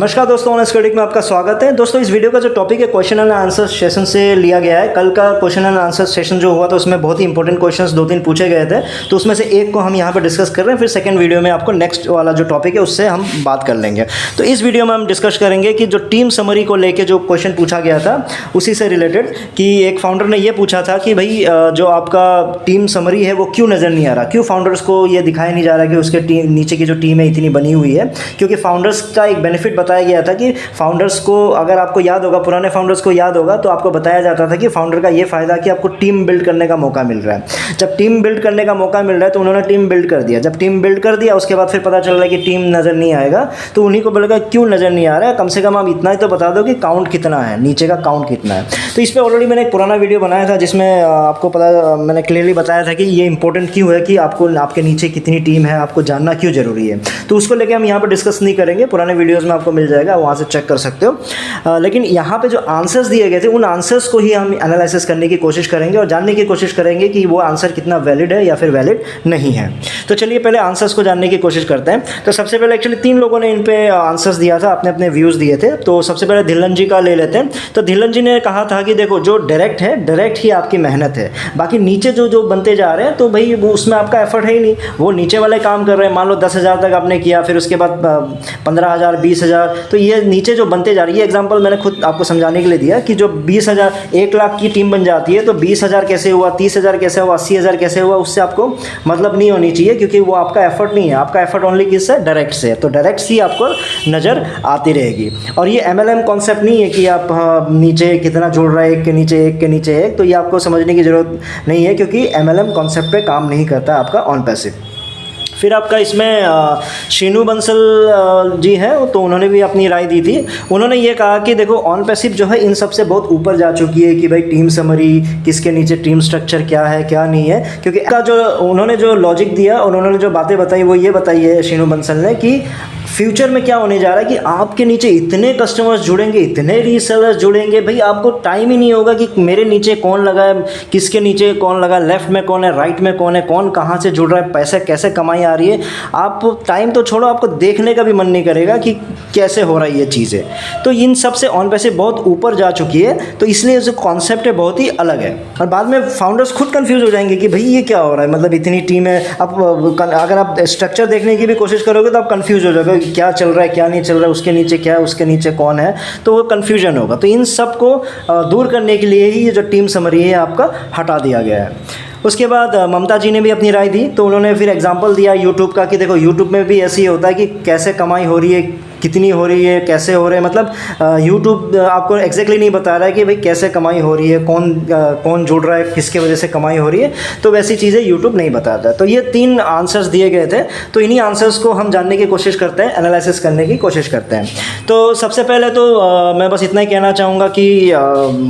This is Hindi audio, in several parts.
नमस्कार दोस्तों, ऑनेस्ट क्रिटिक में आपका स्वागत है। दोस्तों, इस वीडियो का जो टॉपिक है क्वेश्चन एंड आंसर सेशन से लिया गया है। कल का क्वेश्चन एंड आंसर सेशन जो हुआ था उसमें बहुत ही इंपॉर्टेंट क्वेश्चंस 2-3 पूछे गए थे, तो उसमें से एक को हम यहाँ पर डिस्कस कर रहे हैं। फिर सेकंड वीडियो में आपको नेक्स्ट वाला जो टॉपिक है उससे हम बात कर लेंगे। तो इस वीडियो में हम डिस्कस करेंगे कि जो टीम समरी को लेकर जो क्वेश्चन पूछा गया था उसी से रिलेटेड, कि एक फाउंडर ने ये पूछा था कि भाई जो आपका टीम समरी है वो क्यों नज़र नहीं आ रहा, क्यों फाउंडर्स को ये दिखाया नहीं जा रहा कि उसके नीचे की जो टीम है इतनी बनी हुई है। क्योंकि फाउंडर्स का एक बेनिफिट बताया गया था कि फाउंडर्स को, अगर आपको याद होगा, पुराने फाउंडर्स को याद होगा, तो आपको बताया जाता था कि फाउंडर का ये फ़ायदा कि आपको टीम बिल्ड करने का मौका मिल रहा है। जब टीम बिल्ड करने का मौका मिल रहा है तो उन्होंने टीम बिल्ड कर दिया। जब टीम बिल्ड कर दिया उसके बाद फिर पता चल रहा है कि टीम नज़र नहीं आएगा, तो उन्हीं को बोलेगा क्यों नज़र नहीं आ रहा है, कम से कम आप इतना ही तो बता दो कि काउंट कितना है, नीचे का काउंट कितना है। तो इस पर ऑलरेडी मैंने एक पुराना वीडियो बनाया था जिसमें आपको पता, मैंने क्लियरली बताया था कि ये इंपॉर्टेंट क्यों है कि आपको आपके नीचे कितनी टीम है आपको जानना क्यों ज़रूरी है। तो उसको लेकर हम यहाँ पर डिस्कस नहीं करेंगे, पुराने वीडियोज़ में आपको मिल जाएगा, वहाँ से चेक कर सकते हो। लेकिन यहाँ पे जो आंसर्स दिए गए थे उन आंसर्स को ही हम एनालिसिस करने की कोशिश करेंगे और जानने की कोशिश करेंगे कि वो आंसर कितना वैलिड है या फिर वैलिड नहीं है। तो चलिए पहले आंसर्स को जानने की कोशिश करते हैं। तो सबसे पहले एक्चुअली 3 लोगों ने इन पे आंसर्स दिया था, अपने अपने व्यूज़ दिए थे। तो सबसे पहले धिल्लन जी का ले लेते हैं। तो धिल्लन जी ने कहा था कि देखो, जो डायरेक्ट है, डायरेक्ट ही आपकी मेहनत है, बाकी नीचे जो जो बनते जा रहे हैं तो भाई वो उसमें आपका एफर्ट है ही नहीं। वो नीचे वाले काम कर रहे हैं, मान लो 10,000 तक आपने किया, फिर उसके बाद 15,000, 20,000, तो ये नीचे जो बनते जा रही है, एग्जाम्पल मैंने खुद आपको समझाने के लिए दिया कि जो 20,000, 1 लाख की टीम बन जाती है तो 20,000 कैसे हुआ, 30,000 कैसे हुआ, 80,000 कैसे हुआ, उससे आपको मतलब नहीं होनी चाहिए, क्योंकि वो आपका एफर्ट नहीं है। आपका एफर्ट ओनली किससे, डायरेक्ट से। तो डायरेक्ट ही आपको नज़र आती रहेगी। और ये MLM कॉन्सेप्ट नहीं है कि आप नीचे कितना जुड़ रहा है, एक के नीचे एक के नीचे एक, तो ये आपको समझने की ज़रूरत नहीं है, क्योंकि MLM कॉन्सेप्ट पे काम नहीं करता आपका ऑन पैसिव। फिर आपका इसमें शीनू बंसल जी हैं, तो उन्होंने भी अपनी राय दी थी। उन्होंने ये कहा कि देखो, ऑन पैसिव जो है इन सब से बहुत ऊपर जा चुकी है कि भाई टीम समरी, किसके नीचे टीम स्ट्रक्चर क्या है क्या नहीं है। क्योंकि का जो उन्होंने जो लॉजिक दिया और उन्होंने जो बातें बताई वो ये बताई है शीनू बंसल ने कि फ्यूचर में क्या होने जा रहा है कि आपके नीचे इतने कस्टमर्स जुड़ेंगे, इतने रीसेलर्स जुड़ेंगे, भाई आपको टाइम ही नहीं होगा कि मेरे नीचे कौन लगा है, किसके नीचे कौन लगा, लेफ्ट में कौन है, राइट में कौन है, कौन कहाँ से जुड़ रहा है, पैसे कैसे कमाई आ रही है। आप टाइम तो छोड़ो, आपको देखने का भी मन नहीं करेगा कि कैसे हो रहा है ये चीज़ें। तो इन सब से ऑन पैसे बहुत ऊपर जा चुकी है, तो इसलिए जो कॉन्सेप्ट है बहुत ही अलग है। और बाद में फाउंडर्स खुद कंफ्यूज हो जाएंगे कि भाई ये क्या हो रहा है, मतलब इतनी टीम है। अब अगर आप स्ट्रक्चर देखने की भी कोशिश करोगे तो आप कंफ्यूज हो जाओगे, क्या चल रहा है क्या नहीं चल रहा है, उसके नीचे क्या है, उसके नीचे कौन है, तो वो कन्फ्यूजन होगा। तो इन सब को दूर करने के लिए ही ये जो टीम समरी है आपका हटा दिया गया है। उसके बाद ममता जी ने भी अपनी राय दी। तो उन्होंने फिर एग्जांपल दिया यूट्यूब का कि देखो, यूट्यूब में भी ऐसे ही होता है कि कैसे कमाई हो रही है, कितनी हो रही है, कैसे हो रहे हैं। मतलब यूट्यूब आपको एग्जैक्टली नहीं बता रहा है कि भाई कैसे कमाई हो रही है, कौन जुड़ रहा है, किसके वजह से कमाई हो रही है, तो वैसी चीज़ें यूट्यूब नहीं बताता। तो ये 3 आंसर्स दिए गए थे, तो इन्हीं आंसर्स को हम जानने की कोशिश करते हैं, एनालिसिस करने की कोशिश करते हैं। तो सबसे पहले तो मैं बस इतना ही कहना चाहूँगा कि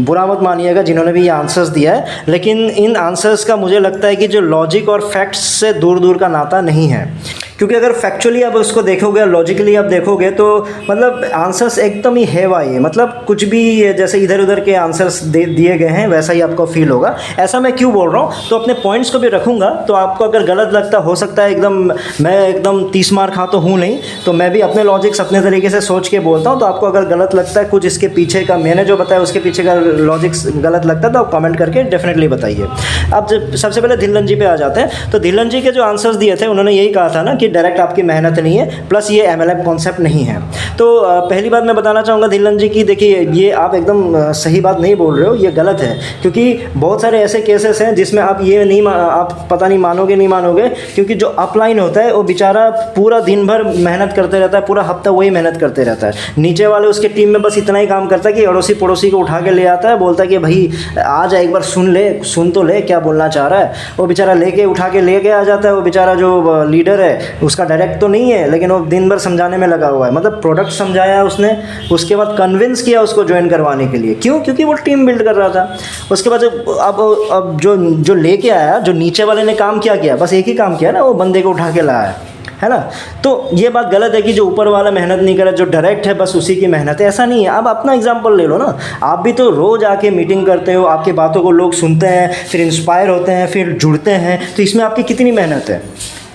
बुरा मत मानिएगा जिन्होंने भी ये आंसर्स दिया है, लेकिन इन आंसर्स का मुझे लगता है कि जो लॉजिक और फैक्ट्स से दूर दूर का नाता नहीं है। क्योंकि अगर फैक्चुअली आप उसको देखोगे, लॉजिकली आप देखोगे, तो मतलब आंसर्स एकदम ही हेवा है। मतलब कुछ भी जैसे इधर उधर के आंसर्स दिए गए हैं वैसा ही आपको फील होगा। ऐसा मैं क्यों बोल रहा हूँ, तो अपने पॉइंट्स को भी रखूँगा, तो आपको अगर गलत लगता हो सकता है, मैं एकदम 30 मार खा तो हूँ नहीं, तो मैं भी अपने लॉजिक्स अपने तरीके से सोच के बोलता हूँ। तो आपको अगर गलत लगता है कुछ इसके पीछे का, मैंने जो बताया उसके पीछे का लॉजिक्स गलत लगता है, तो आप कमेंट करके डेफिनेटली बताइए। अब जब सबसे पहले धिल्लन जी पे आ जाते हैं, तो धिल्लन जी के जो आंसर्स दिए थे उन्होंने यही कहा था ना कि डायरेक्ट आपकी मेहनत नहीं है, प्लस ये MLM कॉन्सेप्ट नहीं है। तो पहली बात मैं बताना चाहूँगा धिल्लन जी की, देखिए ये आप एकदम सही बात नहीं बोल रहे हो, ये गलत है। क्योंकि बहुत सारे ऐसे केसेस हैं जिसमें आप ये नहीं आप पता नहीं मानोगे नहीं मानोगे, क्योंकि जो अपलाइन होता है वो बेचारा पूरा दिन भर मेहनत करते रहता है, पूरा हफ्ता वही मेहनत करते रहता है। नीचे वाले उसके टीम में बस इतना ही काम करता है कि अड़ोसी पड़ोसी को उठा के ले आता है, बोलता है कि भाई आ जा, एक बार सुन तो ले क्या बोलना चाह रहा है। वो बेचारा लेके उठा के लेके आ जाता है। वो बेचारा जो लीडर है उसका डायरेक्ट तो नहीं है, लेकिन वो दिन भर समझाने में लगा हुआ है। मतलब प्रोडक्ट समझाया उसने, उसके बाद कन्विंस किया उसको ज्वाइन करवाने के लिए। क्यों? क्योंकि वो टीम बिल्ड कर रहा था। उसके बाद अब जो लेके आया, जो नीचे वाले ने काम क्या किया, बस एक ही काम किया ना, वो बंदे को उठा के लाया है ना। तो ये बात गलत है कि जो ऊपर वाला मेहनत नहीं करे, जो डायरेक्ट है बस उसी की मेहनत है, ऐसा नहीं है। अब अपना एग्जांपल ले लो ना, आप भी तो रोज़ आके मीटिंग करते हो, आपकी बातों को लोग सुनते हैं, फिर इंस्पायर होते हैं, फिर जुड़ते हैं, तो इसमें आपकी कितनी मेहनत है।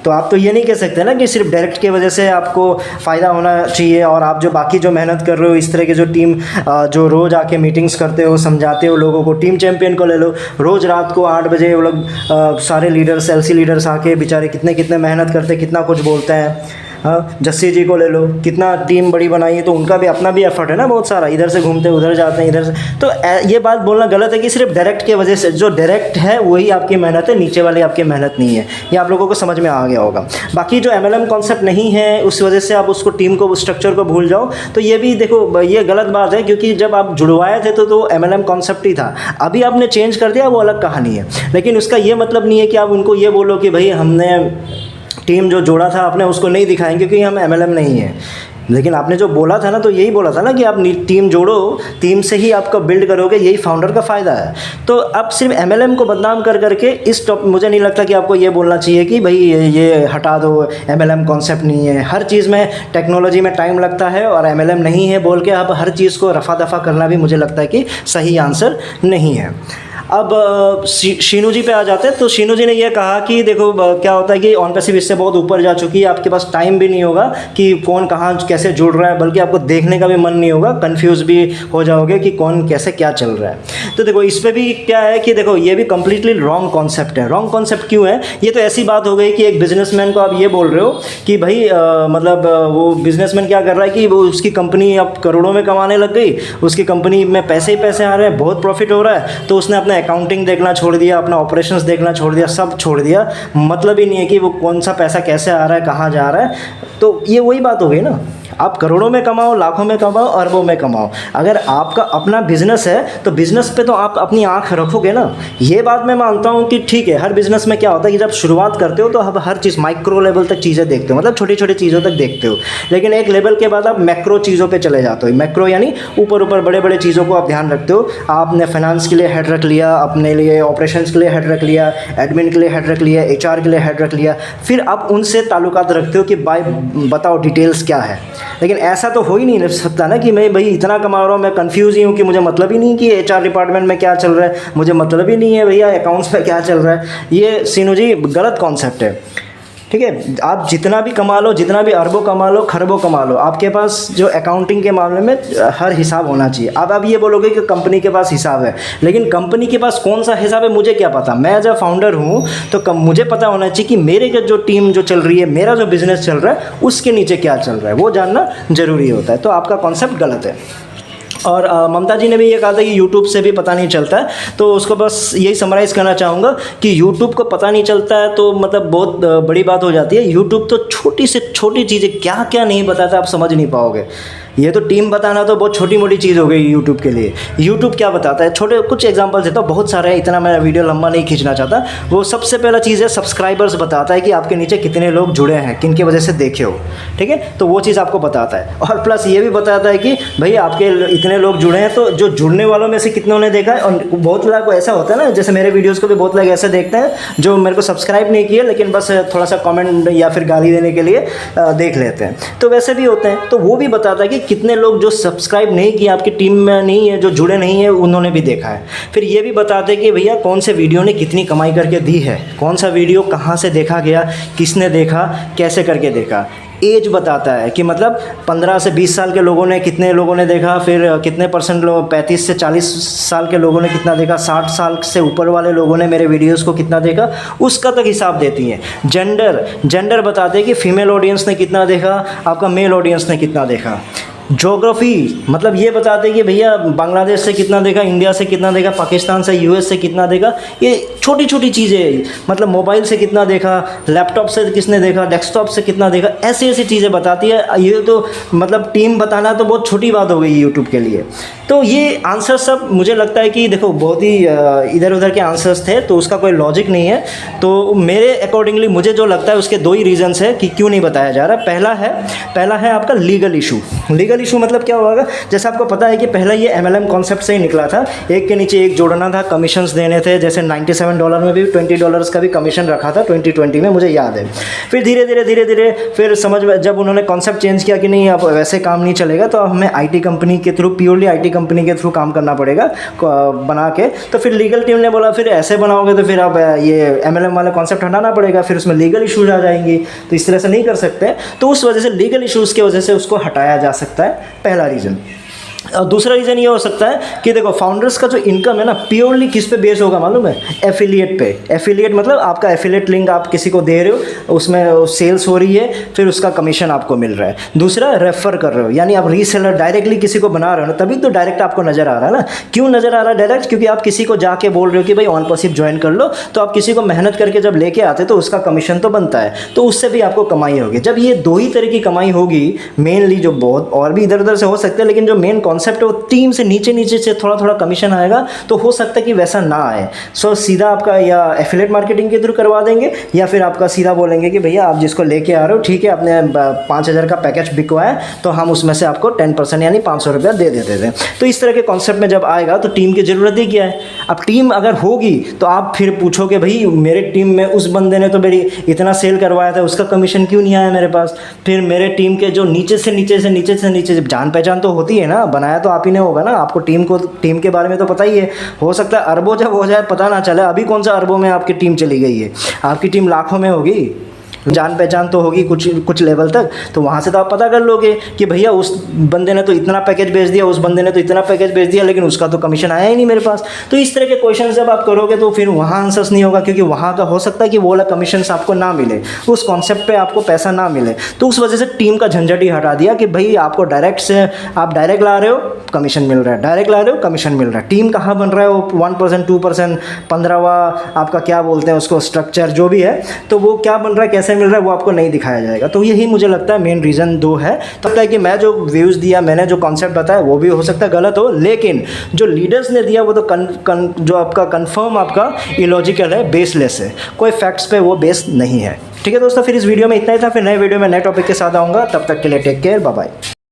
तो आप तो ये नहीं कह सकते ना कि सिर्फ डायरेक्ट की वजह से आपको फ़ायदा होना चाहिए, और आप जो बाकी जो मेहनत कर रहे हो, इस तरह के जो टीम जो रोज़ आके मीटिंग्स करते हो, समझाते हो लोगों को, टीम चैम्पियन को ले लो, रोज़ रात को 8 बजे वो लोग सारे लीडर्स, एलसी लीडर्स आके बेचारे कितने कितने मेहनत करते, कितना कुछ बोलते हैं। हाँ, जस्सी जी को ले लो, कितना टीम बड़ी बनाई है, तो उनका भी अपना भी एफर्ट है ना बहुत सारा, इधर से घूमते उधर जाते हैं, इधर से। तो ये बात बोलना गलत है कि सिर्फ डायरेक्ट की वजह से, जो डायरेक्ट है वही आपकी मेहनत है, नीचे वाली आपकी मेहनत नहीं है। ये आप लोगों को समझ में आ गया होगा। बाकी जो MLM कॉन्सेप्ट नहीं है उस वजह से आप उसको टीम को, स्ट्रक्चर को भूल जाओ, तो ये भी देखो ये गलत बात है, क्योंकि जब आप जुड़वाए थे तो MLM कॉन्सेप्ट ही था। अभी आपने चेंज कर दिया, वो अलग कहानी है। लेकिन उसका ये मतलब नहीं है कि आप उनको ये बोलो कि भाई हमने टीम जो जोड़ा था आपने उसको नहीं दिखाएंगे क्योंकि हम MLM नहीं है। लेकिन आपने जो बोला था ना, तो यही बोला था ना कि आप टीम जोड़ो, टीम से ही आपका बिल्ड करोगे, यही फाउंडर का फ़ायदा है। तो अब सिर्फ MLM को बदनाम कर करके इस मुझे नहीं लगता कि आपको ये बोलना चाहिए कि भाई ये हटा दो, MLM कॉन्सेप्ट नहीं है। हर चीज़ में टेक्नोलॉजी में टाइम लगता है, और MLM नहीं है बोल के अब हर चीज़ को रफा दफा करना भी मुझे लगता है कि सही आंसर नहीं है। अब शीनू जी पे आ जाते हैं। तो शीनू जी ने यह कहा कि देखो क्या होता है कि ऑन पैसिव इससे बहुत ऊपर जा चुकी है, आपके पास टाइम भी नहीं होगा कि कौन कहाँ कैसे जुड़ रहा है, बल्कि आपको देखने का भी मन नहीं होगा, कंफ्यूज भी हो जाओगे कि कौन कैसे क्या चल रहा है। तो देखो इस पर भी क्या है कि देखो ये भी कम्प्लीटली रॉन्ग कॉन्सेप्ट है। रॉन्ग कॉन्सेप्ट क्यों है? ये तो ऐसी बात हो गई कि एक बिजनेसमैन को आप ये बोल रहे हो कि भाई मतलब वो बिजनेसमैन क्या कर रहा है कि वो उसकी कंपनी अब करोड़ों में कमाने लग गई, उसकी कंपनी में पैसे ही पैसे आ रहे हैं, बहुत प्रॉफिट हो रहा है, तो उसने अपना अकाउंटिंग देखना छोड़ दिया, अपना ऑपरेशंस देखना छोड़ दिया, सब छोड़ दिया। मतलब ही नहीं है कि वो कौन सा पैसा कैसे आ रहा है, कहाँ जा रहा है। तो ये वही बात हो गई ना, आप करोड़ों में कमाओ, लाखों में कमाओ, अरबों में कमाओ, अगर आपका अपना बिजनेस है तो बिजनेस पे तो आप अपनी आंख रखोगे ना। ये बात मैं मानता हूँ कि ठीक है, हर बिजनेस में क्या होता है कि जब शुरुआत करते हो तो आप हर चीज़ माइक्रो लेवल तक चीज़ें देखते हो, मतलब छोटी छोटी चीज़ों तक देखते हो। लेकिन एक लेवल के बाद आप मैक्रो चीज़ों पर चले जाते हो। मैक्रो यानी ऊपर ऊपर बड़े बड़े चीज़ों को आप ध्यान रखते हो। आपने फाइनेंस के लिए हेड रख लिया, अपने लिए ऑपरेशंस के लिए हेड रख लिया, एडमिन के लिए हेड रख लिया, HR के लिए हेड रख लिया, फिर आप उनसे ताल्लुकात रखते हो कि भाई बताओ डिटेल्स क्या है। लेकिन ऐसा तो हो ही नहीं सकता ना कि मैं भाई इतना कमा रहा हूँ, मैं कंफ्यूज ही हूँ कि मुझे मतलब ही नहीं कि HR डिपार्टमेंट में क्या चल रहा है, मुझे मतलब ही नहीं है भैया अकाउंट्स में क्या चल रहा है। ये सीनू जी गलत कॉन्सेप्ट है। ठीक है, आप जितना भी कमा लो, जितना भी अरबों कमा लो, खरबों कमा लो, आपके पास जो अकाउंटिंग के मामले में हर हिसाब होना चाहिए। अब आप ये बोलोगे कि कंपनी के पास हिसाब है, लेकिन कंपनी के पास कौन सा हिसाब है मुझे क्या पता। मैं जब फाउंडर हूँ तो मुझे पता होना चाहिए कि मेरे का जो टीम जो चल रही है, मेरा जो बिज़नेस चल रहा है, उसके नीचे क्या चल रहा है, वो जानना ज़रूरी होता है। तो आपका कॉन्सेप्ट गलत है। और ममता जी ने भी ये कहा था कि यूट्यूब से भी पता नहीं चलता है, तो उसको बस यही समराइज़ करना चाहूँगा कि यूट्यूब को पता नहीं चलता है तो मतलब बहुत बड़ी बात हो जाती है। यूट्यूब तो छोटी से छोटी चीज़ें क्या क्या नहीं बताता, आप समझ नहीं पाओगे। ये तो टीम बताना तो बहुत छोटी मोटी चीज़ हो गई यूट्यूब के लिए। यूट्यूब क्या बताता है, छोटे कुछ एग्जांपल्स देता हूँ, बहुत सारे हैं, इतना मैं वीडियो लंबा नहीं खींचना चाहता। वो सबसे पहला चीज़ है सब्सक्राइबर्स बताता है कि आपके नीचे कितने लोग जुड़े हैं, किन की वजह से देखे हो। ठीक है, तो वो चीज़ आपको बताता है। और प्लस ये भी बताता है कि भाई आपके इतने लोग जुड़े हैं, तो जो जुड़ने वालों में से कितनों ने देखा है। और बहुत लोग को ऐसा होता है ना, जैसे मेरे वीडियोज़ को भी बहुत लोग ऐसे देखते हैं जो मेरे को सब्सक्राइब नहीं किए, लेकिन बस थोड़ा सा कमेंट या फिर गाली देने के लिए देख लेते हैं। तो वैसे भी होते हैं। तो वो भी बताता है कि कितने लोग जो सब्सक्राइब नहीं किया, आपकी टीम में नहीं है, जो जुड़े नहीं है, उन्होंने भी देखा है। फिर ये भी बताते कि भैया कौन से वीडियो ने कितनी कमाई करके दी है, कौन सा वीडियो कहाँ से देखा गया, किसने देखा, कैसे करके देखा। एज बताता है कि मतलब 15 से 20 साल के लोगों ने कितने लोगों ने देखा, फिर कितने परसेंट लोग, 35 से 40 साल के लोगों ने कितना देखा, 60 साल से ऊपर वाले लोगों ने मेरे वीडियोस को कितना देखा, उसका तक हिसाब देती हैं। जेंडर बताते हैं कि फ़ीमेल ऑडियंस ने कितना देखा, आपका मेल ऑडियंस ने कितना देखा। ज्योग्राफी मतलब ये बताते हैं कि भैया बांग्लादेश से कितना देखा, इंडिया से कितना देखा, पाकिस्तान से, US से कितना देखा। ये छोटी छोटी चीज़ें, मतलब मोबाइल से कितना देखा, लैपटॉप से किसने देखा, डेस्कटॉप से कितना देखा, ऐसी ऐसी चीज़ें बताती है। ये तो मतलब टीम बताना तो बहुत छोटी बात हो गई यूट्यूब के लिए। तो ये आंसर सब मुझे लगता है कि देखो बहुत ही इधर उधर के आंसर्स थे, तो उसका कोई लॉजिक नहीं है। तो मेरे अकॉर्डिंगली मुझे जो लगता है उसके दो ही रीज़न्स है कि क्यों नहीं बताया जा रहा। पहला है आपका लीगल इशू मतलब क्या होगा, जैसे आपको पता है कि पहला ये MLM कॉन्सेप्ट से ही निकला था, एक के नीचे एक जोड़ना था, कमीशंस देने थे, जैसे 97 $7 में भी $20 का भी कमीशन रखा था 2020 में, मुझे याद है। फिर धीरे धीरे फिर समझ में जब उन्होंने कॉन्सेप्ट चेंज किया कि नहीं अब वैसे काम नहीं चलेगा, तो हमें आईटी कंपनी के थ्रू, प्योरली आईटी कंपनी के थ्रू काम करना पड़ेगा बना के। तो फिर लीगल टीम ने बोला फिर ऐसे बनाओगे तो फिर आप ये MLM वाले कॉन्सेप्ट हटाना पड़ेगा, फिर उसमें लीगल इशूज आ जाएंगी, तो इस तरह से नहीं कर सकते। तो उस वजह से लीगल इशूज़ की वजह से उसको हटाया जा सकता है, पहला रीज़न। और दूसरा रीज़न ये हो सकता है कि देखो फाउंडर्स का जो इनकम है ना प्योरली किस पे बेस होगा मालूम है? एफिलिएट पे। एफिलिएट मतलब आपका एफिलिएट लिंक आप किसी को दे रहे हो, उसमें सेल्स हो रही है, फिर उसका कमीशन आपको मिल रहा है। दूसरा रेफर कर रहे हो, यानी आप रीसेलर डायरेक्टली किसी को बना रहे हो ना, तभी तो डायरेक्ट आपको नज़र आ रहा है ना। क्यों नज़र आ रहा है डायरेक्ट? क्योंकि आप किसी को जाके बोल रहे हो कि भाई ऑनपर्सिव ज्वाइन कर लो, तो आप किसी को मेहनत करके जब लेके आते तो उसका कमीशन तो बनता है, तो उससे भी आपको कमाई होगी। जब ये दो ही तरह की कमाई होगी मेनली, जो बहुत और भी इधर उधर से हो सकते हैं, लेकिन जो मेन कॉन्सेप्ट है वो टीम से नीचे से थोड़ा कमीशन आएगा, तो हो सकता है कि वैसा ना आए। सो सीधा आपका या एफिलिएट मार्केटिंग के थ्रू करवा देंगे, या फिर आपका सीधा बोलेंगे कि भैया आप जिसको लेके आ रहे हो ठीक है, आपने 5,000 का पैकेज बिकवाया तो हम उसमें से आपको 10% यानी 500 रुपया दे देते थे। तो इस तरह के कॉन्सेप्ट में जब आएगा तो टीम की ज़रूरत ही क्या है? अब टीम अगर होगी तो आप फिर पूछोगे भाई मेरे टीम में उस बंदे ने तो मेरी इतना सेल करवाया था, उसका कमीशन क्यों नहीं आया मेरे पास? फिर मेरे टीम के जो नीचे से जान पहचान तो होती है ना, बनाया तो आप ही ने होगा ना, आपको टीम के बारे में तो पता ही है। हो सकता है अरबों जब हो जाए पता ना चले, अभी कौन सा अरबों में आपकी टीम चली गई है, आपकी टीम लाखों में होगी, जान पहचान तो होगी कुछ लेवल तक, तो वहाँ से तो आप पता कर लोगे कि भैया उस बंदे ने तो इतना पैकेज बेच दिया, उस बंदे ने तो इतना पैकेज बेच दिया, लेकिन उसका तो कमीशन आया ही नहीं मेरे पास। तो इस तरह के क्वेश्चन जब आप करोगे तो फिर वहाँ आंसर्स नहीं होगा, क्योंकि वहाँ का हो सकता है कि वो वाला कमीशन आपको ना मिले, उस कॉन्सेप्ट पे आपको पैसा ना मिले। तो उस वजह से टीम का झंझट ही हटा दिया कि भाई आपको आप डायरेक्ट ला रहे हो, कमीशन मिल रहा है, डायरेक्ट ला रहे हो, कमीशन मिल रहा है। टीम कहाँ बन रहा है? वो 1%, 2%, 15वां आपका क्या बोलते हैं उसको, स्ट्रक्चर जो भी है, तो वो क्या बन रहा है, कैसे मिल रहा है, वो आपको नहीं दिखाया जाएगा। तो यही मुझे लगता है मेन रीज़न 2 है। तो लगता है कि मैं जो व्यूज़ दिया, मैंने जो कॉन्सेप्ट बताया वो भी हो सकता है गलत हो, लेकिन जो लीडर्स ने दिया वो तो जो आपका कंफर्म आपका इलॉजिकल है, बेसलेस है, कोई फैक्ट्स पे वो बेस नहीं है। ठीक है दोस्तों, फिर इस वीडियो में इतना ही था, फिर नए वीडियो में नए टॉपिक के साथ आऊँगा, तब तक के लिए टेक केयर, बाय बाय।